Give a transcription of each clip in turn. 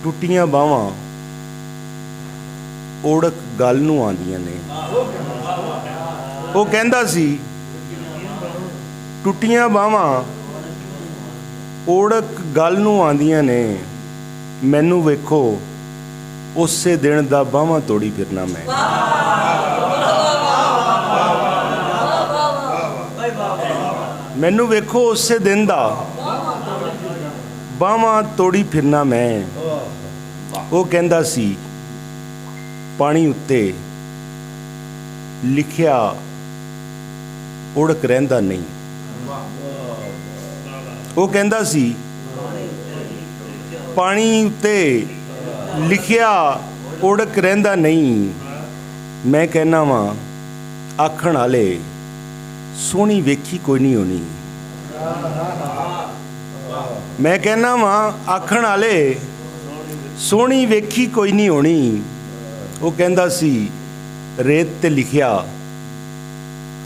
ਟੁੱਟੀਆਂ ਬਾਹਾਂ ਓੜਕ ਗੱਲ ਨੂੰ ਆਉਂਦੀਆਂ ਨੇ। ਉਹ ਕਹਿੰਦਾ ਸੀ ਟੁੱਟੀਆਂ ਬਾਹਾਂ ਓੜਕ ਗੱਲ ਨੂੰ ਆਉਂਦੀਆਂ ਨੇ, ਮੈਨੂੰ ਵੇਖੋ ਉਸੇ ਦਿਨ ਦਾ ਬਾਹਾਂ ਤੋੜੀ ਫਿਰਨਾ ਮੈਂ। ਮੈਨੂੰ ਵੇਖੋ ਉਸੇ ਦਿਨ ਦਾ ਬਾਹਾਂ ਤੋੜੀ ਫਿਰਨਾ ਮੈਂ। ਉਹ ਕਹਿੰਦਾ ਸੀ ਪਾਣੀ ਉੱਤੇ ਲਿਖਿਆ ਓੜਕ ਰਹਿੰਦਾ ਨਹੀਂ। ਉਹ ਕਹਿੰਦਾ ਸੀ ਪਾਣੀ ਉੱਤੇ ਲਿਖਿਆ ਓੜਕ ਰਹਿੰਦਾ ਨਹੀਂ। ਮੈਂ ਕਹਿਣਾ ਵਾਂ ਆਖਣ ਵਾਲੇ ਸੋਹਣੀ ਵੇਖੀ ਕੋਈ ਨਹੀਂ ਹੋਣੀ। ਮੈਂ ਕਹਿਣਾ ਵਾਂ ਆਖਣ ਵਾਲੇ ਸੋਹਣੀ ਵੇਖੀ ਕੋਈ ਨਹੀਂ ਹੋਣੀ। ਉਹ ਕਹਿੰਦਾ ਸੀ ਰੇਤ ਤੇ ਲਿਖਿਆ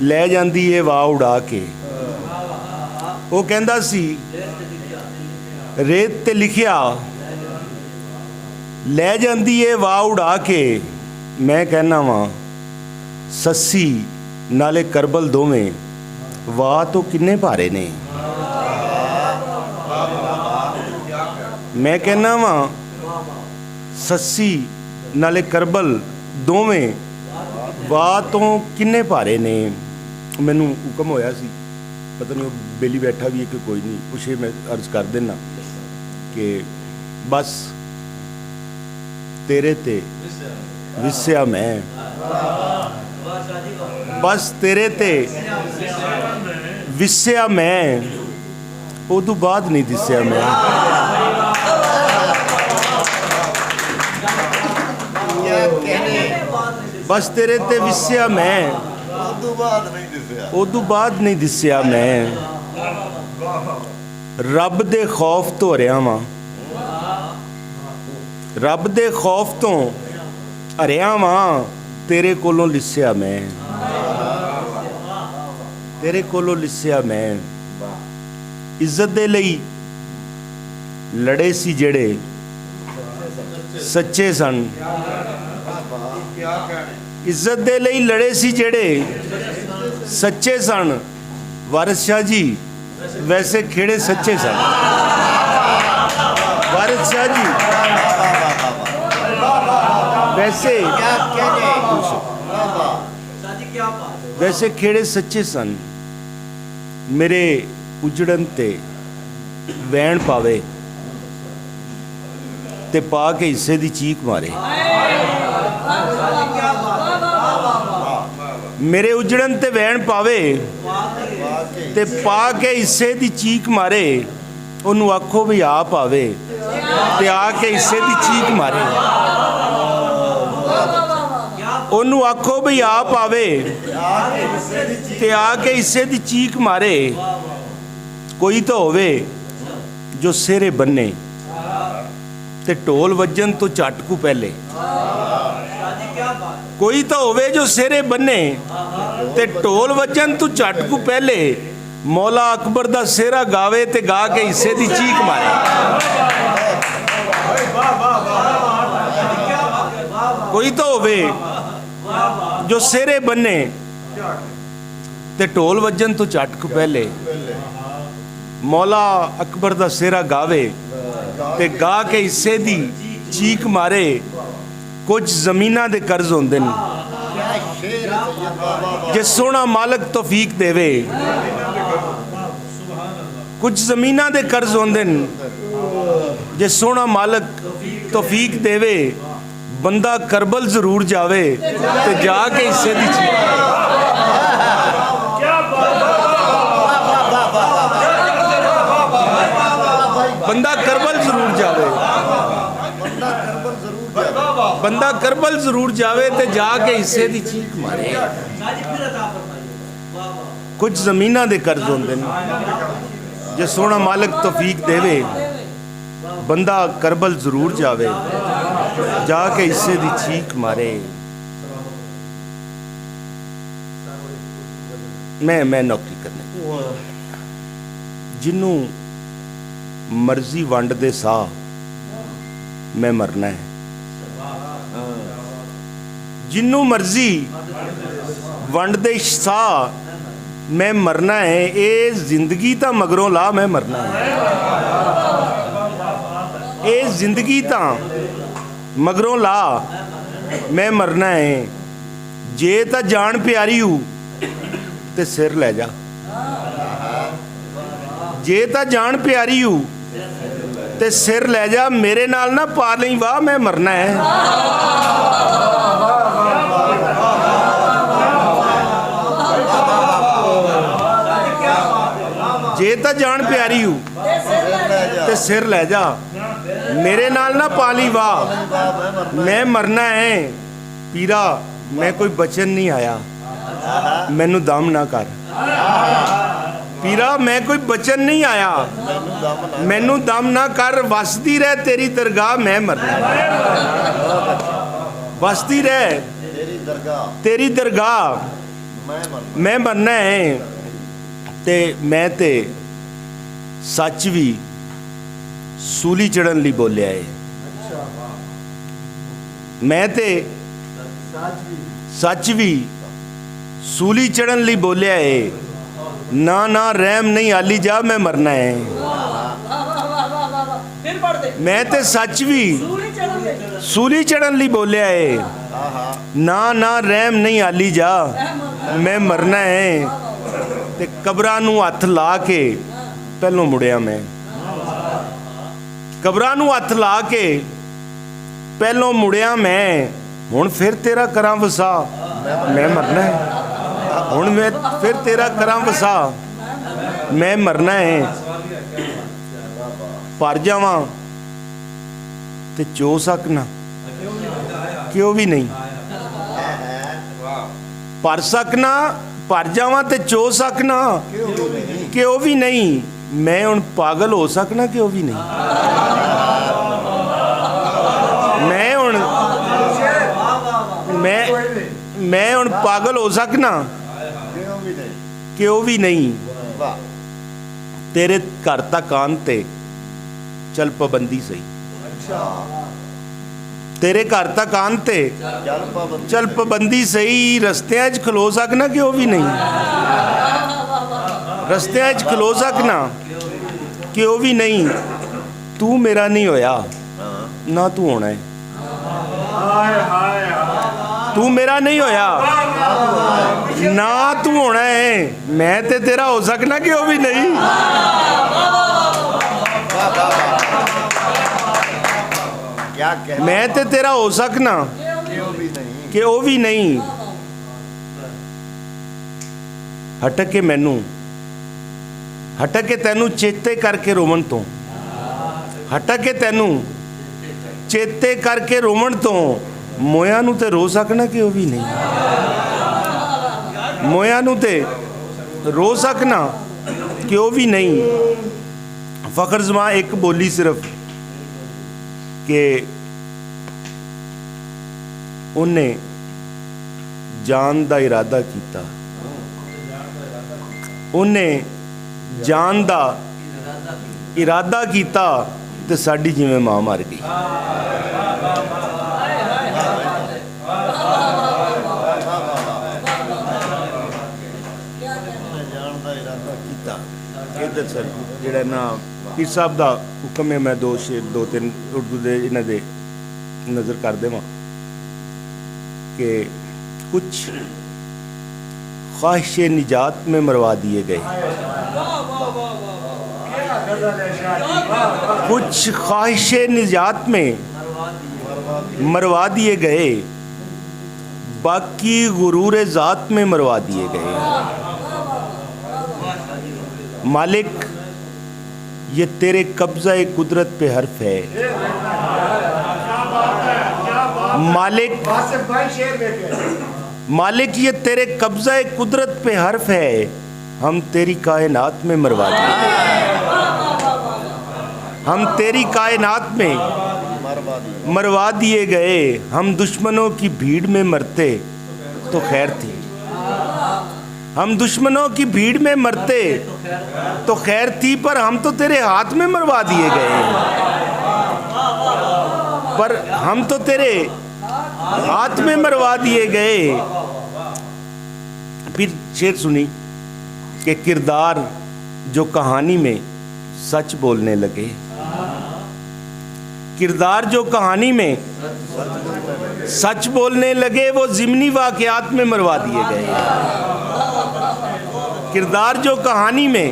ਲੈ ਜਾਂਦੀ ਏ ਵਾਹ ਉਡਾ ਕੇ। ਉਹ ਕਹਿੰਦਾ ਸੀ ਰੇਤ ਤੇ ਲਿਖਿਆ ਲੈ ਜਾਂਦੀ ਏ ਵਾਹ ਉਡਾ ਕੇ। ਮੈਂ ਕਹਿਣਾ ਵਾਂ ਸੱਸੀ ਨਾਲੇ ਕਰਬਲ ਦੋਵੇਂ ਵਾਹ ਤੋਂ ਕਿੰਨੇ ਭਾਰੇ ਨੇ। ਮੈਂ ਕਹਿਣਾ ਵਾਂ ਸੱਸੀ ਨਾਲੇ ਕਰਬਲ ਦੋਵੇਂ ਵਾਹ ਤੋਂ ਕਿੰਨੇ ਭਾਰੇ ਨੇ। ਮੈਨੂੰ ਹੁਕਮ ਹੋਇਆ ਸੀ, ਪਤਾ ਨਹੀਂ ਉਹ ਬੇਲੀ ਬੈਠਾ ਵੀ ਹੈ ਕਿ ਕੋਈ ਨਹੀਂ, ਪੁੱਛੇ ਮੈਂ ਅਰਜ਼ ਕਰ ਦੇਣਾ ਕਿ ਬਸ ਤੇਰੇ ਤੇ ਵਿਸਿਆ ਮੈਂ, ਬਸ ਤੇਰੇ ਤੇ ਵਿਸਿਆ ਮੈਂ, ਉਦੋਂ ਬਾਅਦ ਨਹੀਂ ਦਿਸਿਆ ਮੈਂ। ਬਸ ਤੇਰੇ ਤੇ ਵਿਸਿਆ ਮੈਂ, ਉਦੋਂ ਬਾਅਦ ਨਹੀਂ ਦਿਸਿਆ ਮੈਂ। ਰੱਬ ਦੇ ਖੌਫ ਤੋਂ ਹਰਿਆ ਵਾਂ, ਰੱਬ ਦੇ ਖੌਫ ਤੋਂ ਹਰਿਆ ਵਾਂ। ਤੇਰੇ ਕੋਲੋਂ ਲਿਸਿਆ ਮੈਂ, ਤੇਰੇ ਕੋਲੋਂ ਲਿਸਿਆ ਮੈਂ। ਇੱਜ਼ਤ ਦੇ ਲਈ ਲੜੇ ਸੀ ਜਿਹੜੇ ਸੱਚੇ ਸਨ। ਇੱਜ਼ਤ ਦੇ ਲਈ ਲੜੇ ਸੀ ਜਿਹੜੇ ਸੱਚੇ ਸਨ। ਵਾਰਿਸ ਸ਼ਾਹ ਜੀ ਵੈਸੇ ਖੇੜੇ ਸੱਚੇ ਸਨ। ਵਾਰਿਸ ਸ਼ਾਹ ਜੀ ਵੈਸੇ ਖੇੜੇ ਸੱਚੇ ਸਨ। ਮੇਰੇ ਉਜੜਨ ਤੇ ਵੈਣ ਪਾਵੇ ਤੇ ਪਾ ਕੇ ਹਿੱਸੇ ਦੀ ਚੀਕ ਮਾਰੇ। ਮੇਰੇ ਉਜੜਨ ਤੇ ਵੈਣ ਪਾਵੇ ਤੇ ਪਾ ਕੇ ਹਿੱਸੇ ਦੀ ਚੀਕ ਮਾਰੇ। ਉਹਨੂੰ ਆਖੋ ਵੀ ਆਪ ਆਵੇ ਤੇ ਆ ਕੇ ਹਿੱਸੇ ਦੀ ਚੀਕ ਮਾਰੇ। ਉਹਨੂੰ ਆਖੋ ਵੀ ਆਪ ਆਵੇ ਤੇ ਆ ਕੇ ਹਿੱਸੇ ਦੀ ਚੀਕ ਮਾਰੇ। ਕੋਈ ਤਾਂ ਹੋਵੇ ਜੋ ਸਿਰੇ ਬੰਨੇ ਤੇ ਢੋਲ ਵੱਜਣ ਤੋਂ ਝੱਟ ਕੁ ਪਹਿਲੇ। ਕੋਈ ਤਾਂ ਹੋਵੇ ਜੋ ਸਿਰੇ ਬੰਨੇ ਤੇ ਢੋਲ ਵੱਜਣ ਤੋਂ ਝੱਟ ਕੁ ਪਹਿਲੇ। ਮੌਲਾ ਅਕਬਰ ਦਾ ਸਿਹਰਾ ਗਾਵੇ ਤੇ ਗਾ ਕੇ ਹਿੱਸੇ ਦੀ ਚੀਕ ਮਾਰੇ। ਕੋਈ ਤਾਂ ਹੋਵੇ ਜੋ ਸਿਹਰੇ ਬੰਨੇ ਤੇ ਢੋਲ ਵੱਜਣ ਤੋਂ ਝੱਟ ਕੁ ਪਹਿਲੇ। ਮੌਲਾ ਅਕਬਰ ਦਾ ਸਿਹਰਾ ਗਾਵੇ ਤੇ ਗਾ ਕੇ ਹਿੱਸੇ ਦੀ ਚੀਕ ਮਾਰੇ। ਕੁਝ ਜ਼ਮੀਨਾਂ ਦੇ ਕਰਜ਼ ਹੁੰਦੇ ਨੇ, ਜੇ ਸੋਹਣਾ ਮਾਲਕ ਤੌਫੀਕ ਦੇਵੇ। ਕੁਝ ਜ਼ਮੀਨਾਂ ਦੇ ਕਰਜ਼ ਹੁੰਦੇ ਨੇ, ਜੇ ਸੋਹਣਾ ਮਾਲਕ ਤੌਫੀਕ ਦੇਵੇ। ਬੰਦਾ ਕਰਬਲ ਜ਼ਰੂਰ ਜਾਵੇ ਤੇ ਜਾ ਕੇ ਹਿੱਸੇ ਦੀ ਚੀਕ। ਬੰਦਾ ਕਰਬਲ ਜ਼ਰੂਰ ਜਾਵੇ, ਬੰਦਾ ਕਰਬਲ ਜ਼ਰੂਰ ਜਾਵੇ ਤੇ ਜਾ ਕੇ ਹਿੱਸੇ ਦੀ ਚੀਕ ਮਾਰੇ। ਕੁਝ ਜ਼ਮੀਨਾਂ ਦੇ ਕਰਜ਼ ਹੁੰਦੇ ਨੇ, ਜੇ ਸੋਹਣਾ ਮਾਲਕ ਤੌਫੀਕ ਦੇਵੇ। ਬੰਦਾ ਕਰਬਲ ਜ਼ਰੂਰ ਜਾਵੇ, ਜਾ ਕੇ ਹਿੱਸੇ ਦੀ ਚੀਕ ਮਾਰੇ। ਮੈਂ ਨੌਕਰੀ ਕਰਨੀ। ਜਿਹਨੂੰ ਮਰਜ਼ੀ ਵੰਡ ਦੇ ਸਾਹ मैं मरना है। जिन्नू मर्जी वंड दे साह, मैं मरना है। ये जिंदगी तो मगरों ला, मैं मरना है। ये जिंदगी तो मगरों ला, मैं मरना है। जे तो जान प्यारी हूँ ते सिर लै जा, जे तो जान प्यारी हूँ ते सिर लै जा। मेरे नाल ना पा लई वाह, मैं मरना है। जे तो जान प्यारी हूँ ते सिर लै जा, मेरे नाल ना पा ली वाह, मैं मरना है। पीरा मैं कोई बचन नहीं आया, मैनू दम ना कर। पीरा मैं कोई बचन नहीं आया, मैनू दम ना कर। वसदी रह तेरी दरगाह, मैं मरना है। वसदी रह तेरी दरगाह, मैं मरना है। ते मैं ते सच भी सूली चढ़न लई बोलिया है। मैं ते सच भी सूली चढ़न लई बोलिया है। ना ना रहम नहीं आली जा, मैं मरना है। मैं ते सच भी सूली चढ़न लई बोलिया है। ना ना रहम नहीं आली जा, मैं मरना है। ते कबरां नूं हत्थ ला के पहलों मुड़िया मैं, कबरां नूं हत्थ ला के पहलों मुड़िया मैं। हुण फिर तेरा करां वसा, मैं मरना है। हुण मैं फिर तेरा करां वसा, मैं मरना है। पर जावां ते चो सकना, क्यों भी नहीं। पर सकना, पर जावां ते चो सकना, क्यों भी नहीं। मैं हुण पागल हो सकना, क्यों भी नहीं। मैं हुण मैं हुण पागल हो सकना, क्यों भी नहीं। तेरे घर तक आन ते चल पाबंदी सही, तेरे घर तक आन ते चल पाबंदी सही। रस्तियां च खलो सकना, क्यों भी नहीं। रस्तियां च खलो सकना, क्यों भी नहीं। तू मेरा नहीं होया, ना तू होना है। तू मेरा नहीं होया, ना तू होना है। मैं ते तेरा हो सकना, क्यों भी नहीं। मैं ते तेरा हो सकना, क्यों भी नहीं। हटक के मैनू, हटक के तैनू चेते करके रोवन तो, हटक के तैनू चेते करके रोवन तो। मोया नू ते रो सकना, क्यों भी नहीं। मोया नू ते रो सकना, क्यों भी नहीं। फखर जमां एक बोली सिर्फ कि उन्हें जान दा इरादा कीता, उन्हें जान दा इरादा कीता ते साडी जिवें मां मर गई। इधर सर जिहड़ा ना पीर साहब दा हुक्म है, मैं दो शेर दो तीन उर्दू दे इन्हां दे नज़र कर देवां कि कुछ ख्वाहिश निजात में मरवा दिए गए, कुछ ख्वाहिश निजात में मरवा दिए गए, बाकी गुरूर ज़ात में मरवा दिए गए। मालिक ये तेरे कब्ज़ा कुदरत पे हर्फ है। मालिक मालिक ये तेरे कब्ज़ा कुदरत पे हर्फ है। हम तेरी कायनात में मरवा दिए, हम तेरी कायनात में मरवा दिए गए। हम दुश्मनों की भीड़ में मरते तो खैर थी, हम दुश्मनों की भीड़ में मरते तो खैर थी, पर हम तो तेरे हाथ में मरवा दिए गए। پر ہم تو تیرے ہاتھ میں مروا دیے گئے. پھر شعر سنی کہ کردار جو کہانی میں سچ بولنے لگے. کردار جو کہانی میں سچ بولنے لگے وہ ضمنی واقعات میں مروا دیے گئے. کردار جو کہانی میں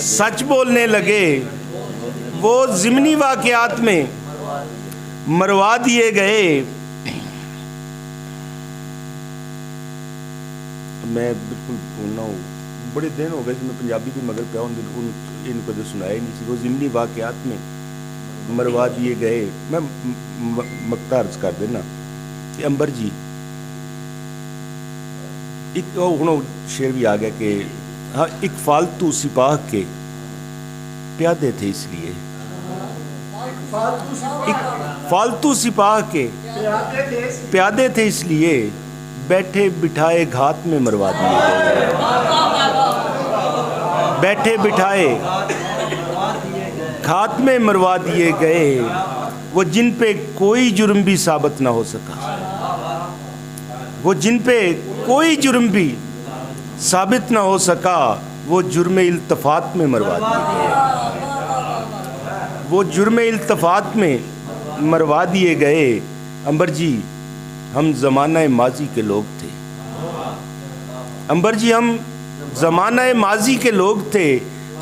سچ بولنے لگے وہ ضمنی واقعات میں مروا دیے گئے. میں بالکل بھولنا ہوں, بڑے دن ہو گئے کہ میں پنجابی بھی مگر پیا ان کو جو سنایا نہیں سی. وہ ضمنی واقعات میں مروا دیے گئے. میں مقطع عرض کر دینا کہ انبر جی ایک شعر بھی آ گیا کہ ہاں ایک فالتو سپاہ کے پیادے تھے اس لیے. ایک فالتو سپاہ کے پیادے تھے اس لیے بیٹھے بٹھائے گھات میں مروا دیے گئے. بیٹھے بٹھائے گھات میں مروا دیے گئے. وہ جن پہ کوئی جرم بھی ثابت نہ ہو سکا, وہ جن پہ کوئی جرم بھی ثابت نہ ہو سکا وہ جرم التفات میں مروا دیے گئے. وہ جرم التفات میں مروا دیے گئے. انبر جی ہم زمانہ ماضی کے لوگ تھے. انبر جی ہم زمانہ ماضی کے لوگ تھے,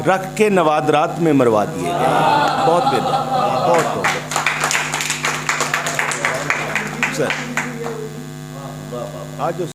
رکھ کے نوادرات میں مروا دیے گئے. بہت بہتر, بہت بہت سر. آج